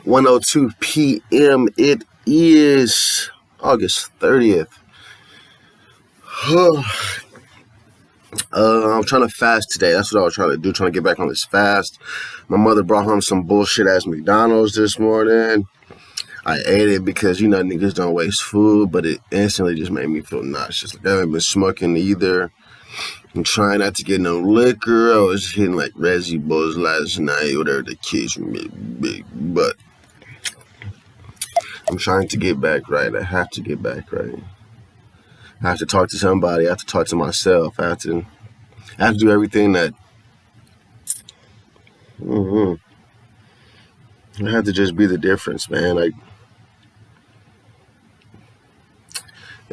1:02 p.m. It is August 30th. I'm trying to fast today. That's what I was trying to do, trying to get back on this fast. My mother brought home some bullshit-ass McDonald's this morning. I ate it because, niggas don't waste food, but it instantly just made me feel nauseous. Like, I haven't been smoking either. I'm trying not to get no liquor. I was hitting like Resi Bulls last night, whatever the case may be. But I'm trying to get back right. I have to get back right. I have to talk to somebody. I have to talk to myself. I have to do everything that. I have to just be the difference, man. Like,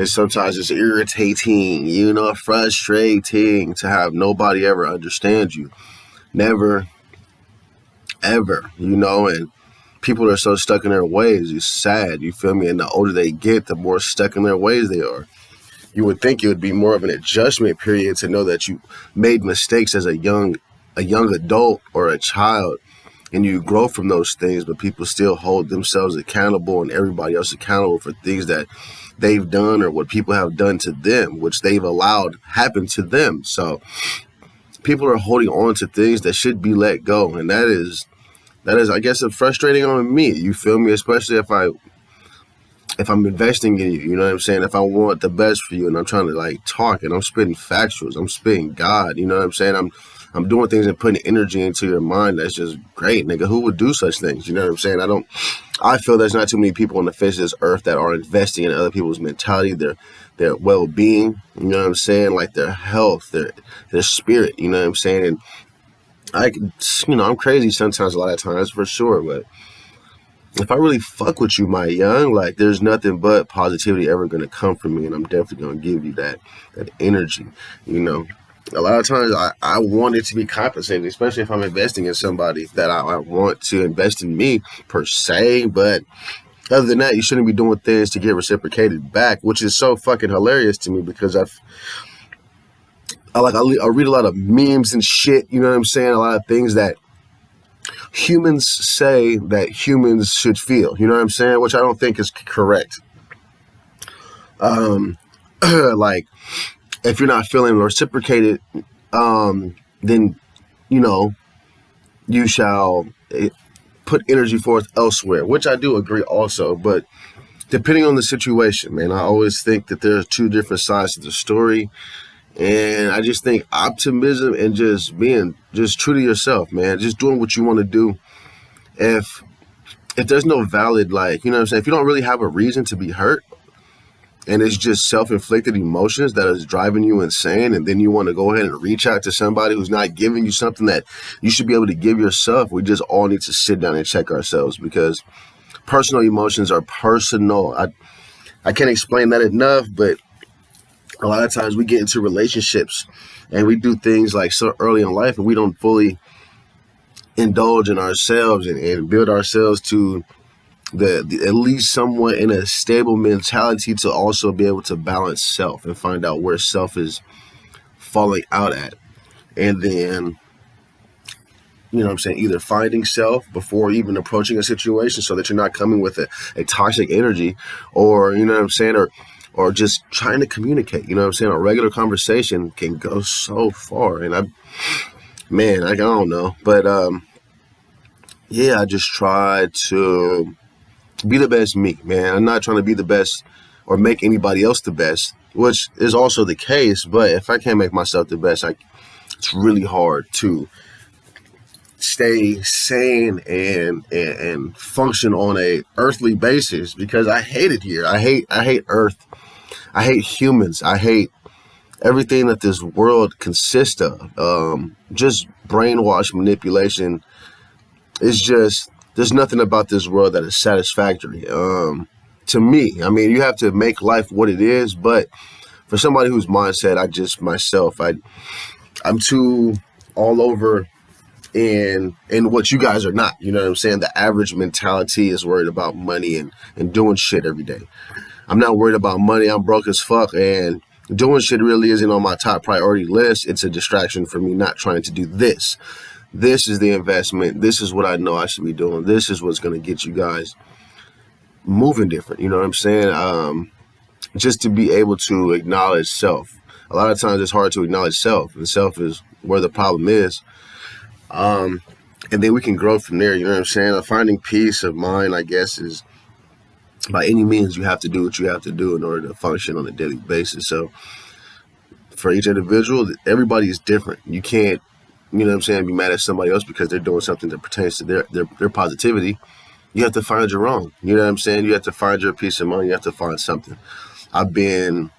sometimes it's irritating, frustrating to have nobody ever understand you. Never, ever, and people are so stuck in their ways. It's sad, you feel me? And the older they get, the more stuck in their ways they are. You would think it would be more of an adjustment period to know that you made mistakes as a young adult or a child, and you grow from those things, but people still hold themselves accountable and everybody else accountable for things that they've done or what people have done to them, which they've allowed happen to them. So people are holding on to things that should be let go, and that is, I guess, frustrating on me. You feel me? Especially if I'm investing in you, you know what I'm saying? If I want the best for you and I'm trying to talk and I'm spitting factuals, I'm spitting God, you know what I'm saying? I'm doing things and putting energy into your mind. That's just great, nigga. Who would do such things? You know what I'm saying? I feel there's not too many people on the face of this earth that are investing in other people's mentality, their well-being, you know what I'm saying? Like their health, their spirit, you know what I'm saying? And I'm crazy sometimes, a lot of times for sure, but if I really fuck with you, my young, there's nothing but positivity ever going to come from me, and I'm definitely going to give you that energy, A lot of times I want it to be compensated, especially if I'm investing in somebody that I want to invest in me, per se, but other than that, you shouldn't be doing things to get reciprocated back, which is so fucking hilarious to me because I read a lot of memes and shit, you know what I'm saying? A lot of things that humans say that humans should feel, you know what I'm saying? Which I don't think is correct. If you're not feeling reciprocated, then, you shall put energy forth elsewhere, which I do agree also. But depending on the situation, man, I always think that there's two different sides to the story. And I just think optimism and just being just true to yourself, man, just doing what you want to do. If there's no valid, if you don't really have a reason to be hurt and it's just self-inflicted emotions that is driving you insane, and then you want to go ahead and reach out to somebody who's not giving you something that you should be able to give yourself, we just all need to sit down and check ourselves, because personal emotions are personal. I can't explain that enough, but a lot of times we get into relationships and we do things so early in life and we don't fully indulge in ourselves and build ourselves to the at least somewhat in a stable mentality to also be able to balance self and find out where self is falling out at. And then, either finding self before even approaching a situation so that you're not coming with a toxic energy, or, or just trying to communicate, a regular conversation can go so far. And I don't know, but I just try to be the best me, man. I'm not trying to be the best or make anybody else the best, which is also the case. But if I can't make myself the best, it's really hard to stay sane and function on a earthly basis, because I hate it here. I hate Earth. I hate humans. I hate everything that this world consists of. Just brainwash manipulation. It's just, there's nothing about this world that is satisfactory to me. You have to make life what it is, but for somebody whose mindset, I'm too all over in what you guys are not. You know what I'm saying? The average mentality is worried about money and doing shit every day. I'm not worried about money. I'm broke as fuck, and doing shit really isn't on my top priority list. It's a distraction for me not trying to do this. This is the investment. This is what I know I should be doing. This is what's going to get you guys moving different. You know what I'm saying? Just to be able to acknowledge self. A lot of times it's hard to acknowledge self, and self is where the problem is. And then we can grow from there. You know what I'm saying? Finding peace of mind, I guess, is by any means you have to do what you have to do in order to function on a daily basis. So for each individual, everybody is different. You can't, you know what I'm saying, be mad at somebody else because they're doing something that pertains to their positivity. You have to find your own. You know what I'm saying? You have to find your peace of mind. You have to find something. I've been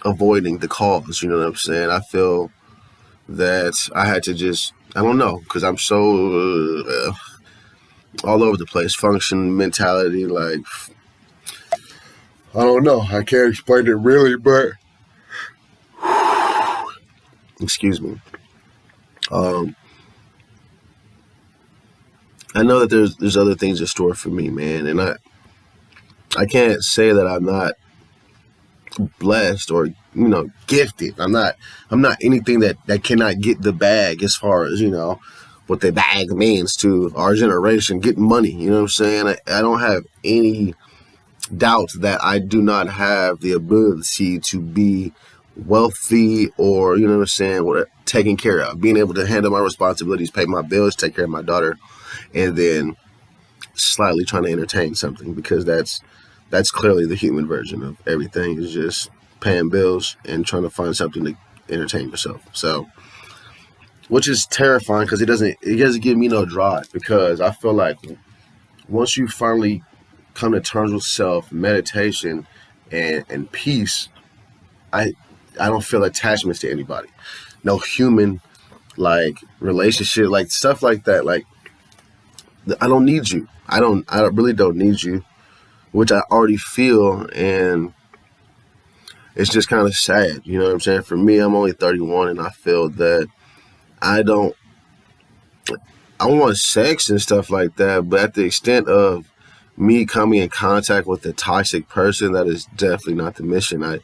avoiding the calls. You know what I'm saying? I feel that I had to just, I don't know, because I'm so all over the place. Function, mentality, like, I don't know. I can't explain it really, but excuse me. I know that there's other things in store for me, man, and I can't say that I'm not blessed or gifted. I'm not anything that cannot get the bag as far as what the bag means to our generation, getting money. You know what I'm saying? I don't have any doubt that I do not have the ability to be wealthy or, you know what I'm saying, taken care of, being able to handle my responsibilities, pay my bills, take care of my daughter, and then slightly trying to entertain something, because that's clearly the human version of everything, is just paying bills and trying to find something to entertain yourself. So, which is terrifying because it doesn't give me no drive, because I feel like once you finally come to terms with self, meditation, and peace, I don't feel attachments to anybody. No human like relationship, like stuff like that. Like, I don't need you. I really don't need you, which I already feel, and it's just kind of sad. You know what I'm saying? For me, I'm only 31, and I feel that I want sex and stuff like that, but at the extent of me coming in contact with a toxic person, that is definitely not the mission.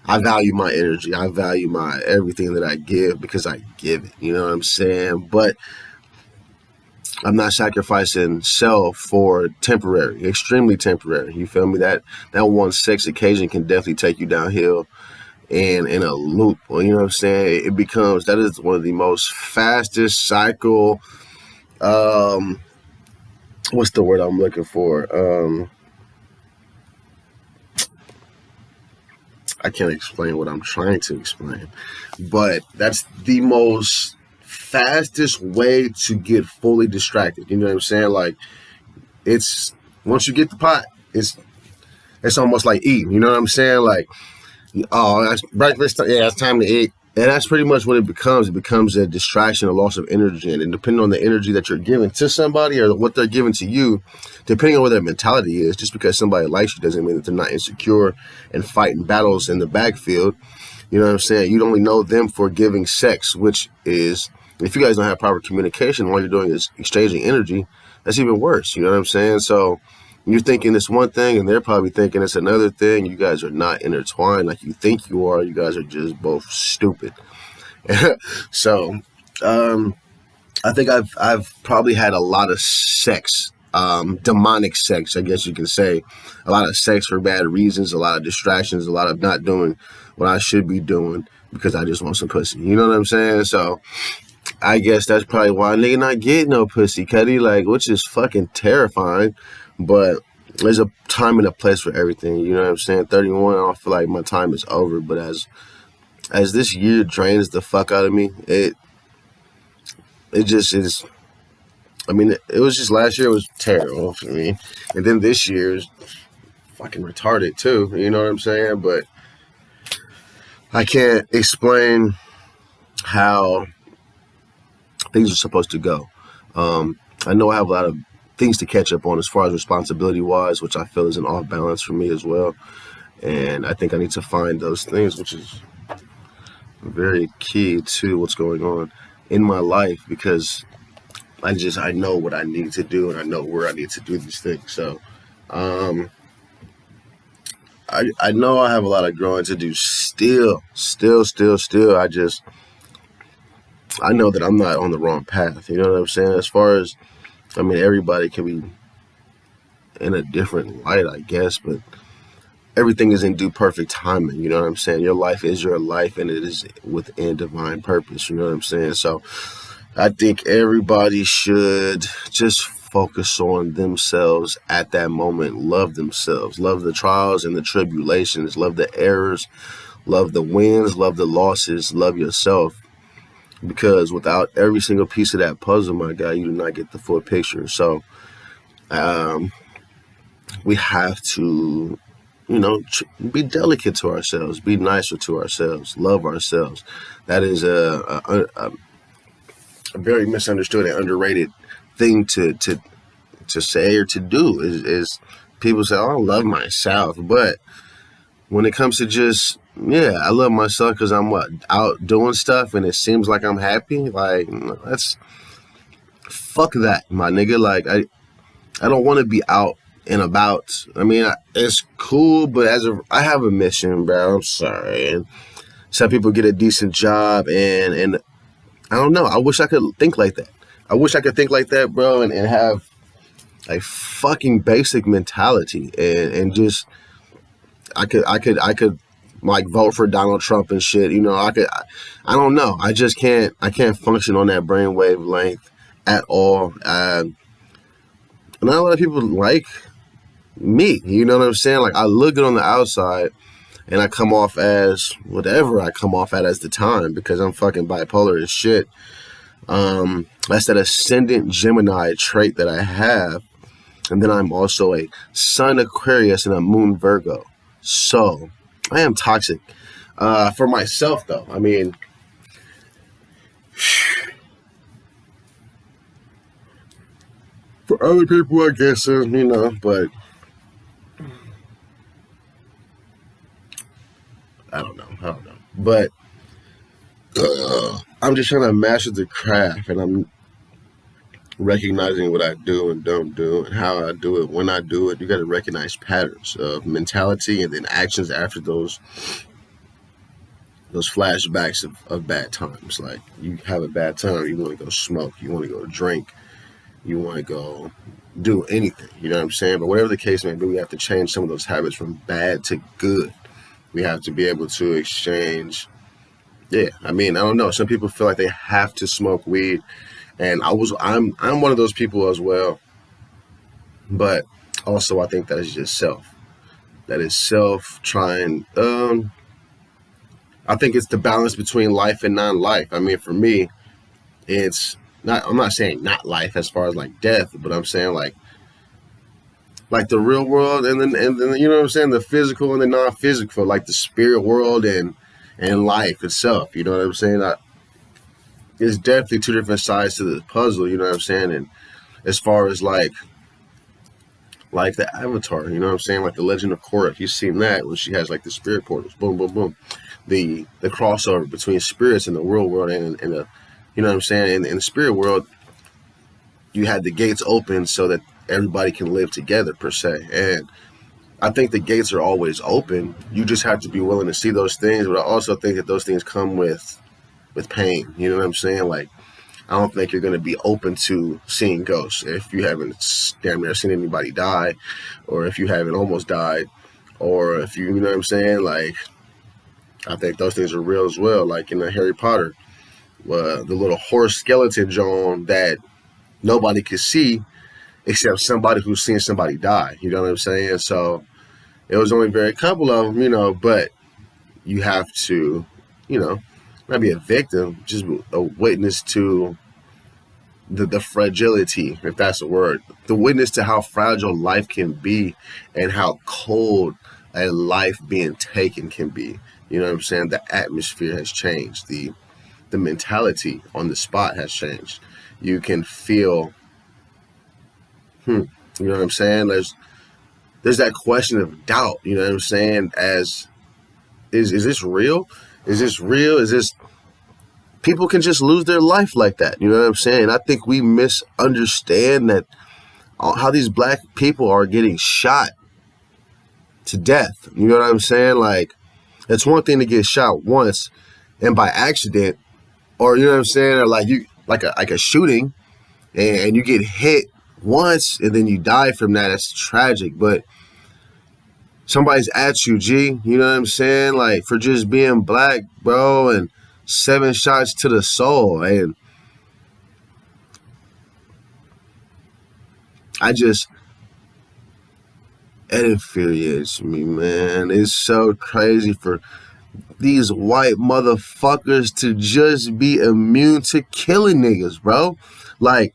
I value my energy. I value my everything that I give because I give it. You know what I'm saying? But I'm not sacrificing self for temporary, extremely temporary. You feel me? That one sex occasion can definitely take you downhill and in a loop. Well, you know what I'm saying? That is one of the most fastest cycle. What's the word I'm looking for? I can't explain what I'm trying to explain, but that's the most fastest way to get fully distracted. You know what I'm saying? Like, it's once you get the pot, it's almost like eating. You know what I'm saying? Like, oh, that's breakfast. Yeah, it's time to eat. And that's pretty much what it becomes. It becomes a distraction, a loss of energy. And depending on the energy that you're giving to somebody or what they're giving to you, depending on what their mentality is, just because somebody likes you doesn't mean that they're not insecure and fighting battles in the backfield. You know what I'm saying? You only know them for giving sex, which is, if you guys don't have proper communication, all you're doing is exchanging energy. That's even worse. You know what I'm saying? So you're thinking it's one thing and they're probably thinking it's another thing. You guys are not intertwined like you think you are. You guys are just both stupid. So I think I've probably had a lot of sex, demonic sex, I guess you can say. A lot of sex for bad reasons, a lot of distractions, a lot of not doing what I should be doing because I just want some pussy. You know what I'm saying? So I guess that's probably why nigga not getting no pussy, cutty, like, which is fucking terrifying. But there's a time and a place for everything. You know what I'm saying? 31, I don't feel like my time is over. But as this year drains the fuck out of me, it just is. I mean, it was just last year was terrible for me, and then this year is fucking retarded too. You know what I'm saying? But I can't explain how things are supposed to go. I know I have a lot of things to catch up on as far as responsibility wise, which I feel is an off balance for me as well. And I think I need to find those things, which is very key to what's going on in my life, because I know what I need to do and I know where I need to do these things. So I know I have a lot of growing to do still. I know that I'm not on the wrong path. You know what I'm saying? As far as, I mean, everybody can be in a different light, I guess, but everything is in due perfect timing. You know what I'm saying? Your life is your life, and it is within divine purpose. You know what I'm saying? So I think everybody should just focus on themselves at that moment. Love themselves. Love the trials and the tribulations. Love the errors. Love the wins. Love the losses. Love yourself. Because without every single piece of that puzzle, my guy, you do not get the full picture. So um, we have to, be delicate to ourselves, be nicer to ourselves, love ourselves. That is a very misunderstood and underrated thing to say or to do. Is people say, "Oh, I love myself," but when it comes to just, yeah, I love myself because I'm out doing stuff and it seems like I'm happy. Like, that's fuck that, my nigga. Like, I don't want to be out and about. I mean, it's cool, but I have a mission, bro. I'm sorry. And some people get a decent job, and I don't know. I wish I could think like that. I wish I could think like that, bro, and have a fucking basic mentality, and just I could like vote for Donald Trump and shit. I don't know. I can't function on that brainwave length at all. Not a lot of people like me. You know what I'm saying? Like, I look good on the outside, and I come off as whatever I come off at the time because I'm fucking bipolar as shit. That's that ascendant Gemini trait that I have. And then I'm also a Sun Aquarius and a Moon Virgo. So I am toxic. For myself, though, I mean, for other people, I guess, but I don't know. But I'm just trying to master the craft, and I'm recognizing what I do and don't do and how I do it, when I do it. You got to recognize patterns of mentality and then actions after those flashbacks of bad times. Like, you have a bad time, you want to go smoke, you want to go drink, you want to go do anything, you know what I'm saying? But whatever the case may be, we have to change some of those habits from bad to good. We have to be able to exchange. Yeah, I mean, I don't know. Some people feel like they have to smoke weed, and I'm one of those people as well. But also, I think that is just self. That is self trying. I think it's the balance between life and non-life. I mean, for me, it's not. I'm not saying not life as far as like death, but I'm saying like the real world, and then you know what I'm saying, the physical and the non-physical, like the spirit world and life itself. You know what I'm saying? It's definitely two different sides to the puzzle. You know what I'm saying? And as far as like the Avatar, you know what I'm saying? Like the Legend of Korra, if you've seen that, when she has like the spirit portals, boom, boom, boom. The crossover between spirits in the real world and the, you know what I'm saying? In the spirit world, you had the gates open so that everybody can live together, per se. And I think the gates are always open. You just have to be willing to see those things. But I also think that those things come with pain. You know what I'm saying? Like, I don't think you're going to be open to seeing ghosts if you haven't damn near seen anybody die, or if you haven't almost died, or if you know what I'm saying? Like, I think those things are real as well. Like in the Harry Potter, the little horse skeleton John that nobody could see except somebody who's seen somebody die. You know what I'm saying? So it was only very couple of them, but you have to, not be a victim, just a witness to the fragility, if that's a word, the witness to how fragile life can be and how cold a life being taken can be. You know what I'm saying? The atmosphere has changed. The mentality on the spot has changed. You can feel, you know what I'm saying? There's that question of doubt, you know what I'm saying? As, is this real? Is this real? Is this, people can just lose their life like that. You know what I'm saying? I think we misunderstand that how these black people are getting shot to death. You know what I'm saying? Like, it's one thing to get shot once and by accident, or you know what I'm saying, or like you like a shooting, and you get hit once and then you die from that. That's tragic. But somebody's at you, G. You know what I'm saying? Like for just being black, bro, and 7 shots to the soul, and I just it infuriates me, man. It's so crazy for these white motherfuckers to just be immune to killing niggas, bro. Like,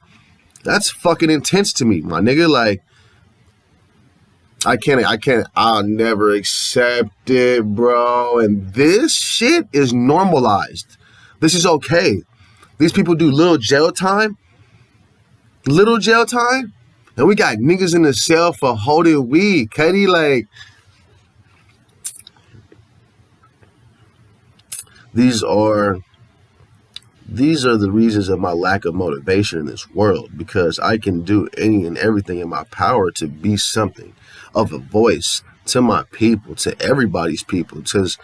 that's fucking intense to me, my nigga. Like, I'll never accept it, bro. And this shit is normalized. This is okay. These people do little jail time, and we got niggas in the cell for holding weed, Cuddy. Like, these are the reasons of my lack of motivation in this world, because I can do any and everything in my power to be something of a voice to my people, to everybody's people, because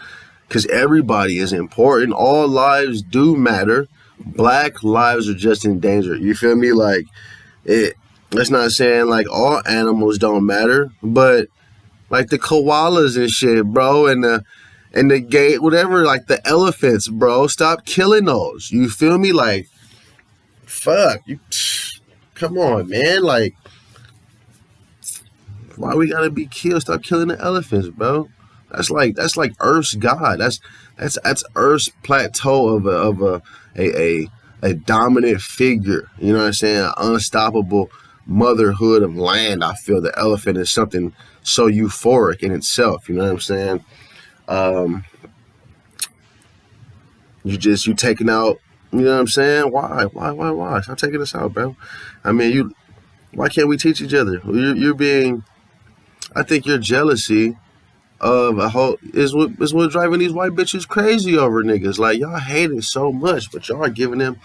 everybody is important. All lives do matter. Black lives are just in danger. You feel me? Like, that's not saying like all animals don't matter, but like the koalas and shit, bro, and the gate, whatever, like the elephants, bro. Stop killing those. You feel me? Like, fuck. Come on, man. Like, why we gotta be killed? Stop killing the elephants, bro. That's like Earth's God. That's Earth's plateau of a dominant figure. You know what I'm saying? An unstoppable motherhood of land. I feel the elephant is something so euphoric in itself. You know what I'm saying? You taking out, you know what I'm saying? Why? Stop taking us out, bro. I mean, why can't we teach each other? You're being, I think your jealousy of a whole is what driving these white bitches crazy over niggas. Like, y'all hate it so much, but y'all are giving them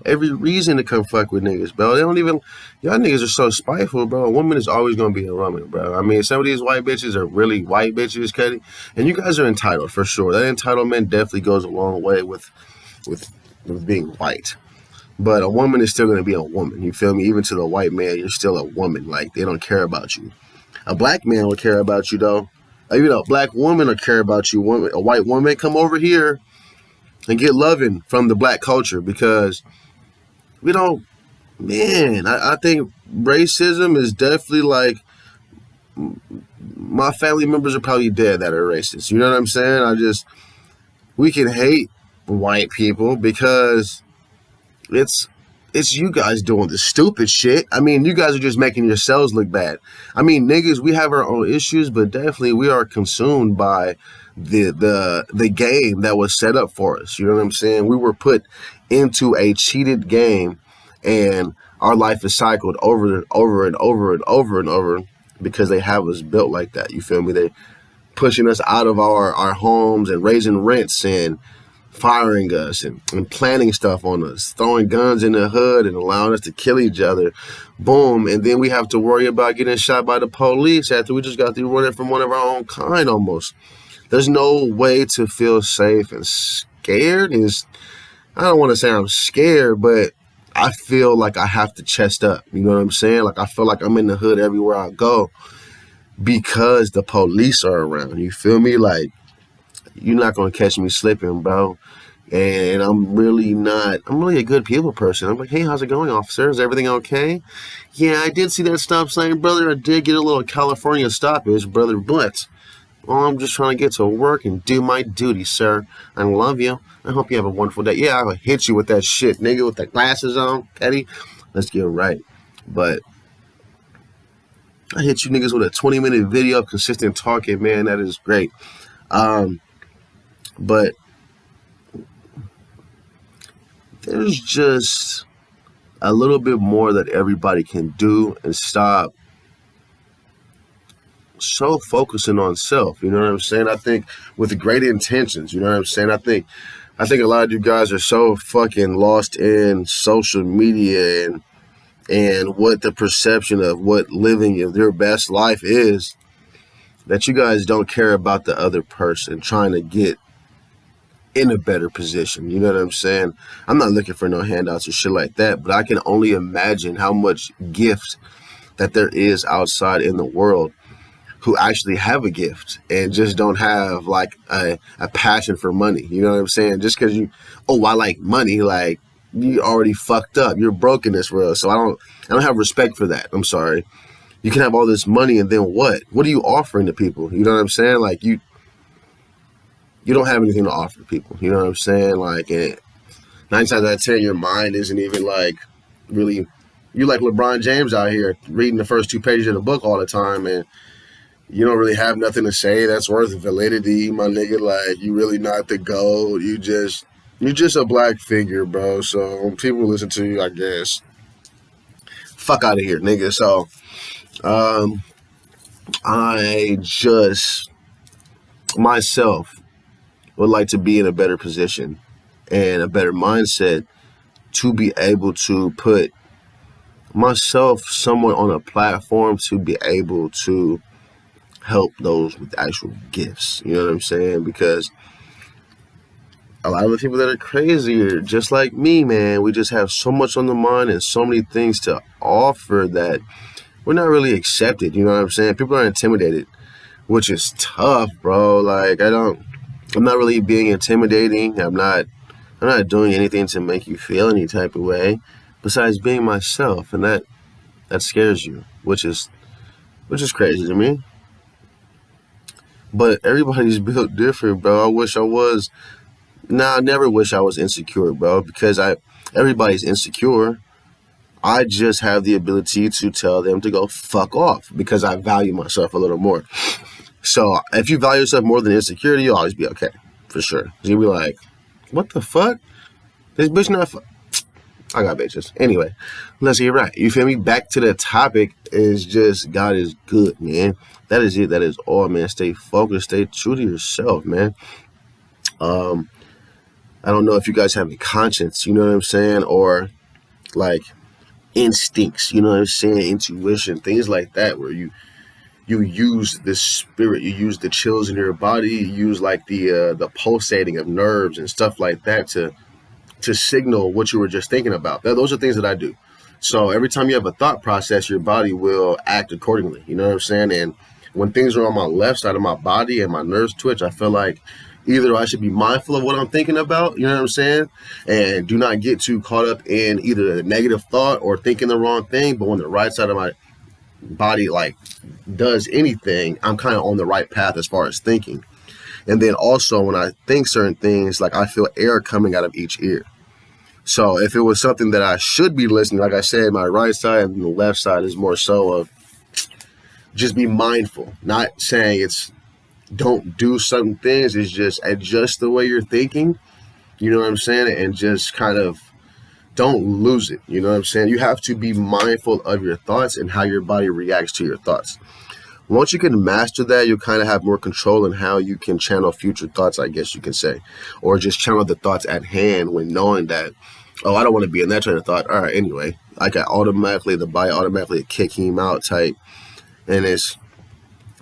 every reason to come fuck with niggas, bro. They don't even, y'all niggas are so spiteful, bro. A woman is always gonna be a woman, bro. I mean, some of these white bitches are really white bitches, Cuddy, and you guys are entitled for sure. That entitlement definitely goes a long way with being white. But a woman is still gonna be a woman. You feel me? Even to the white man, you're still a woman. Like, they don't care about you. A black man will care about you, though. You know, a black woman will care about you. A white woman, come over here and get loving from the black culture, because we don't, man, I think racism is definitely like, my family members are probably dead that are racist. You know what I'm saying? We can hate white people because it's you guys doing the stupid shit. I mean, you guys are just making yourselves look bad. I mean, niggas, we have our own issues, but definitely we are consumed by the game that was set up for us. You know what I'm saying? We were put into a cheated game, and our life is cycled over and over and over and over and over because they have us built like that. You feel me? They pushing us out of our homes and raising rents and firing us and planting stuff on us, throwing guns in the hood and allowing us to kill each other. Boom. And then we have to worry about getting shot by the police after we just got through running from one of our own kind almost. There's no way to feel safe and scared. I don't want to say I'm scared, but I feel like I have to chest up. You know what I'm saying? Like, I feel like I'm in the hood everywhere I go because the police are around. You feel me? Like, you're not going to catch me slipping, bro. And I'm really a good people person. I'm like, hey, how's it going, officer? Is everything okay? Yeah, I did see that stop sign, brother. I did get a little California stoppage, brother, but I'm just trying to get to work and do my duty, sir. I love you. I hope you have a wonderful day. Yeah, I'll hit you with that shit, nigga, with the glasses on, Eddie. Let's get right. But I hit you niggas with a 20-minute video of consistent talking, man. That is great. But there's just a little bit more that everybody can do and stop so focusing on self. You know what I'm saying? I think with great intentions, you know what I'm saying? I think a lot of you guys are so fucking lost in social media and what the perception of what living your best life is, that you guys don't care about the other person trying to get in a better position. You know what I'm saying? I'm not looking for no handouts or shit like that, but I can only imagine how much gift that there is outside in the world who actually have a gift and just don't have like a passion for money. You know what I'm saying? Just because I like money, like you already fucked up. You're broke in this world. So I don't have respect for that. I'm sorry. You can have all this money and then what? What are you offering to people? You know what I'm saying? Like you don't have anything to offer people. You know what I'm saying? Like, and 9 times out of 10, your mind isn't even like really. You like LeBron James out here reading the first 2 pages of the book all the time, and you don't really have nothing to say that's worth validity, my nigga. Like, you really not the GOAT. You're just a black figure, bro. So when people listen to you, I guess, fuck out of here, nigga. So, I just myself would like to be in a better position and a better mindset to be able to put myself somewhere on a platform to be able to help those with actual gifts. You know what I'm saying? Because a lot of the people that are crazier, just like me, man, we just have so much on the mind and so many things to offer that we're not really accepted. You know what I'm saying? People are intimidated, which is tough, bro. Like, I'm not really being intimidating. I'm not doing anything to make you feel any type of way besides being myself. And that scares you, which is crazy to me. But everybody's built different, bro. I never wish I was insecure, bro, because everybody's insecure. I just have the ability to tell them to go fuck off because I value myself a little more. So if you value yourself more than insecurity, you'll always be okay, for sure. You'll be like, what the fuck? This bitch not I got bitches. Anyway, let's get right. You feel me? Back to the topic is just God is good, man. That is it. That is all, man. Stay focused. Stay true to yourself, man. I don't know if you guys have a conscience, you know what I'm saying? Or like instincts, you know what I'm saying? Intuition, things like that, where you use the spirit, you use the chills in your body, you use like the pulsating of nerves and stuff like that to signal what you were just thinking about. Those are things that I do. So every time you have a thought process, your body will act accordingly. You know what I'm saying? And when things are on my left side of my body and my nerves twitch, I feel like either I should be mindful of what I'm thinking about, you know what I'm saying? And do not get too caught up in either a negative thought or thinking the wrong thing. But when the right side of my body like does anything, I'm kind of on the right path as far as thinking. And then also when I think certain things, like I feel air coming out of each ear. So if it was something that I should be listening, like I said, my right side and the left side is more so of just be mindful. Not saying it's don't do certain things. It's just adjust the way you're thinking. You know what I'm saying? And just kind of don't lose it. You know what I'm saying? You have to be mindful of your thoughts and how your body reacts to your thoughts. Once you can master that, you'll kind of have more control in how you can channel future thoughts, I guess you can say. Or just channel the thoughts at hand when knowing that, oh, I don't want to be in that train of thought. All right, anyway. Like the body automatically kick him out type. And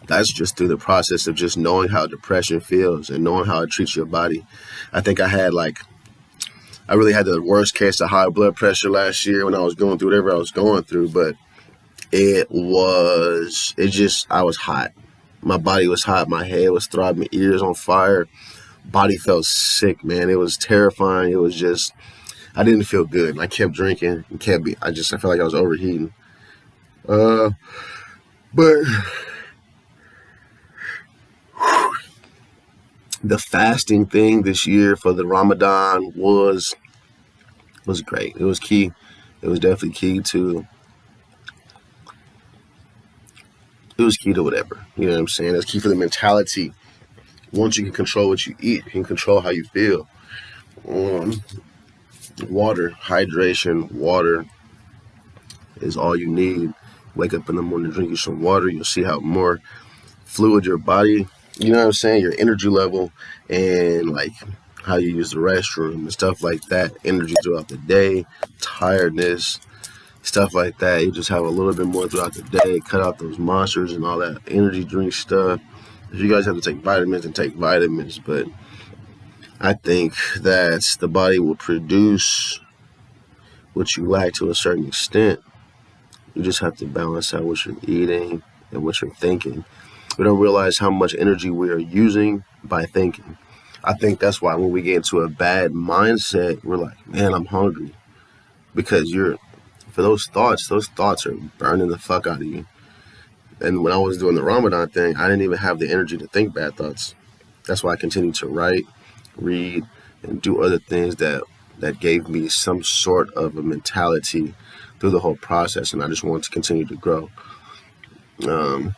that's just through the process of just knowing how depression feels and knowing how it treats your body. I think I really had the worst case of high blood pressure last year when I was going through whatever I was going through, but I was hot. My body was hot. My head was throbbing. My ears on fire. Body felt sick, man. It was terrifying. It was just, I didn't feel good. And I kept drinking and I felt like I was overheating. But the fasting thing this year for the Ramadan was great. It was key. It was definitely key to whatever. You know what I'm saying? It's key for the mentality. Once you can control what you eat, you can control how you feel. Water, hydration, water is all you need. Wake up in the morning, drink you some water. You'll see how more fluid your body, you know what I'm saying, your energy level and like how you use the restroom and stuff like that, energy throughout the day, tiredness, stuff like that. You just have a little bit more throughout the day, cut out those monsters and all that energy drink stuff. If you guys have to take vitamins, then take vitamins, but I think that the body will produce what you lack to a certain extent. You just have to balance out what you're eating and what you're thinking. We don't realize how much energy we are using by thinking. I think that's why when we get into a bad mindset, we're like, man, I'm hungry. Because for those thoughts are burning the fuck out of you. And when I was doing the Ramadan thing, I didn't even have the energy to think bad thoughts. That's why I continued to write, read, and do other things that gave me some sort of a mentality through the whole process. And I just wanted to continue to grow. Man,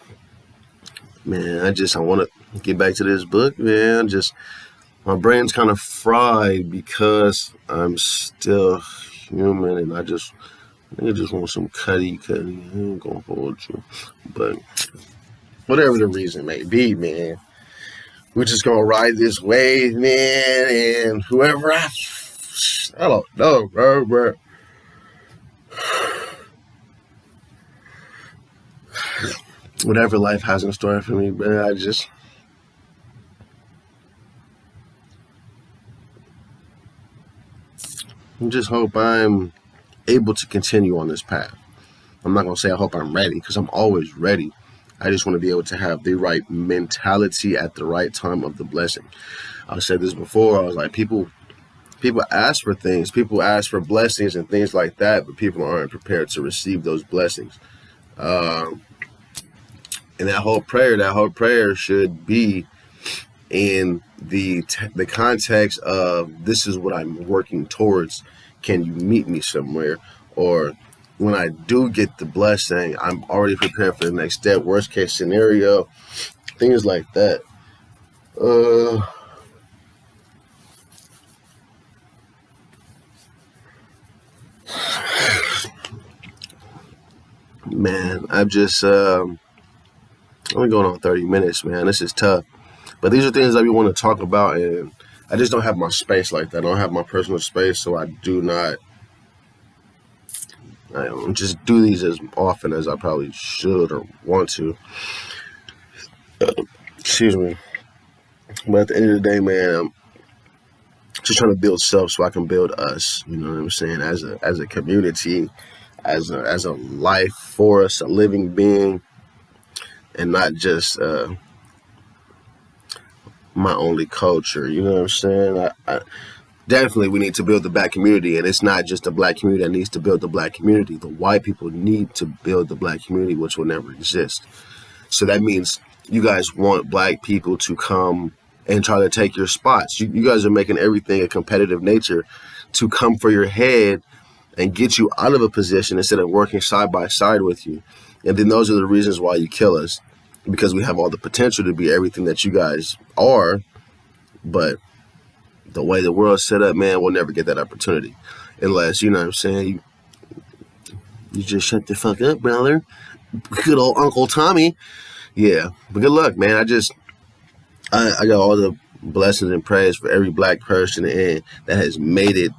I want to get back to this book, man. My brain's kind of fried because I'm still human, and I just want some cutty. I ain't gonna hold you, but whatever the reason may be, man, we're just gonna ride this wave, man, and whoever I don't know, bro. Whatever life has in store for me, man, I just hope I'm able to continue on this path. I'm not going to say I hope I'm ready, because I'm always ready. I just want to be able to have the right mentality at the right time of the blessing. I said this before. I was like, people ask for things. People ask for blessings and things like that, but people aren't prepared to receive those blessings. And that whole prayer should be in the context of, this is what I'm working towards. Can you meet me somewhere? Or when I do get the blessing, I'm already prepared for the next step. Worst case scenario, things like that. Man, I'm just only going on 30 minutes, man. This is tough. But these are things that we want to talk about, and I just don't have my space like that. I don't have my personal space, so I don't just do these as often as I probably should or want to. Excuse me. But at the end of the day, man, I'm just trying to build self so I can build us. You know what I'm saying? As a community, as a life force, a living being, and not just my only culture. You know what I'm saying? Definitely, we need to build the black community, and it's not just the black community that needs to build the black community. The white people need to build the black community, which will never exist. So that means you guys want black people to come and try to take your spots. You guys are making everything a competitive nature to come for your head and get you out of a position instead of working side by side with you. And then those are the reasons why you kill us, because we have all the potential to be everything that you guys are, but the way the world's set up, man, we'll never get that opportunity unless, you know what I'm saying, you just shut the fuck up, brother. Good old Uncle Tommy. Yeah, but good luck, man. I got all the blessings and praise for every black person that has made it.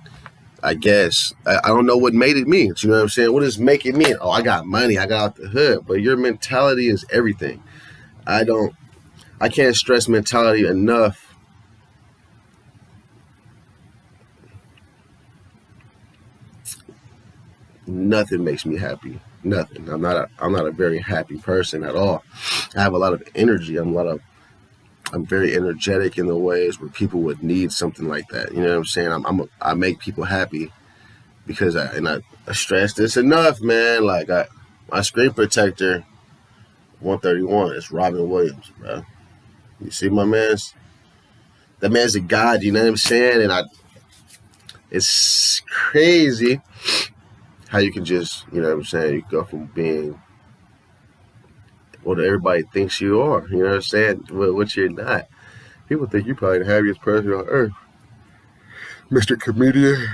I guess I don't know what made it means. You know what I'm saying? What does make it mean? Oh, I got money. I got out the hood. But your mentality is everything. I can't stress mentality enough. Nothing makes me happy. Nothing. I'm not a very happy person at all. I have a lot of energy. I'm very energetic in the ways where people would need something like that. You know what I'm saying? I make people happy because I stress this enough, man. Like my screen protector, 131. It's Robin Williams, bro. You see my man's? That man's a god. You know what I'm saying? And it's crazy how you can just, you know what I'm saying? You go from being what everybody thinks you are. You know what I'm saying? What you're not. People think you're probably the happiest person on earth, Mr. Comedian,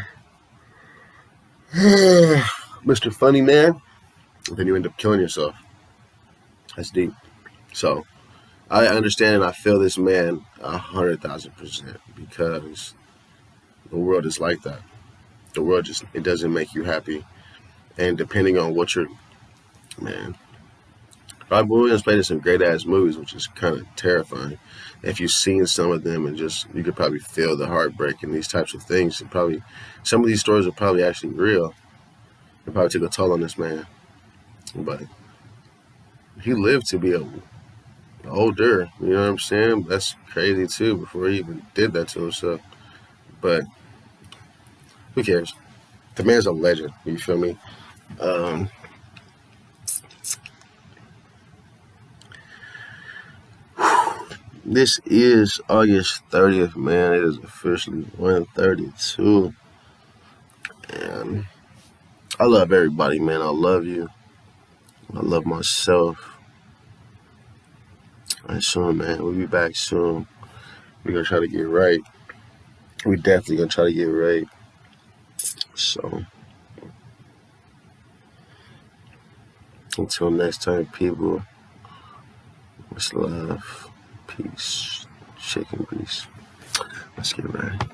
Mr. Funny Man. Then you end up killing yourself. That's deep. So I understand and I feel this man 100,000% because the world is like that. The world it doesn't make you happy, and depending on what man, Robin Williams played in some great ass movies, which is kind of terrifying. If you've seen some of them and just you could probably feel the heartbreak and these types of things. And probably some of these stories are probably actually real. It probably took a toll on this man, but he lived to be older. You know what I'm saying? That's crazy too. Before he even did that to himself, but who cares? The man's a legend. You feel me? Um, This is August 30th, man. It is officially 1:32. And I love everybody, man. I love you. I love myself. And soon, man. We'll be back soon. We're going to try to get right. We definitely going to try to get right. So, until next time, people, much love, peace, chicken grease. Let's get right.